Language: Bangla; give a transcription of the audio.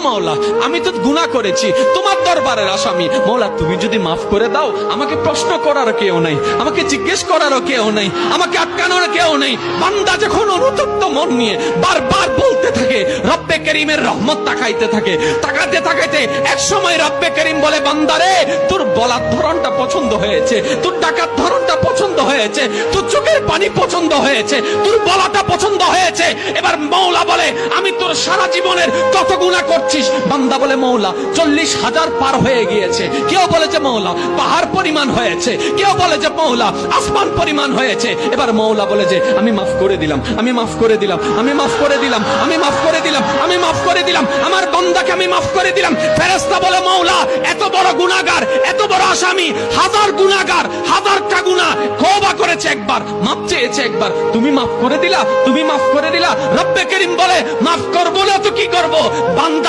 মওলা আমি তো গুনাহ করেছি, তোমার দরবারের আসামি। মওলা তুমি যদি মাফ করে দাও, আমাকে প্রশ্ন করার কেউ নাই, আমাকে জিজ্ঞেস করার কেউ নাই, আমাকে আটকানোর কেউ নেই। বান্দা যখন অনুতপ্ত মন নিয়ে বারবার বলতে থাকে, রব্বে করিমের রহমত তাকাইতে থাকে, তাকাতে তাকাইতে এক সময় রব্বে করিম বলে, বান্দারে তোর বলার ধরনটা পছন্দ হয়েছে, তোর ডাকার ধরনটা পছন্দ হয়েছে, তোর চোখের পানি পছন্দ হয়েছে, তোর বলাটা পছন্দ হয়েছে। এবার মওলা বলে, আমি তোর সারা জীবনের কত গুনাহ করছিস? বান্দা বলে, মওলা 40,000 পার হয়ে গিয়েছে। কেউ বলে যে মওলা পাহাড় পরিমাণ হয়েছে, কেউ বলে যে মওলা আসমান পরিমাণ হয়েছে। এবার মওলা বলে যে আমি মাফ করে দিলাম, আমি মাফ করে দিলাম, আমি মাফ করে দিলাম, আমি মাফ করে দিলাম, আমি মাফ করে দিলাম, আমার বান্দাকে আমি মাফ করে দিলাম। ফেরেশতা বলে, মওলা এত বড় গুনাহগার, এত বড় আসামি, হাজার গুনাহগার, হাজারটা গুনাহ, তওবা করেছে একবার, মাফ চেয়েছে একবার, তুমি মাফ করে দিলা, তুমি মাফ করে দিলা। রব্বে করিম বলে, মাফ করবো না তো কি করব? বান্দা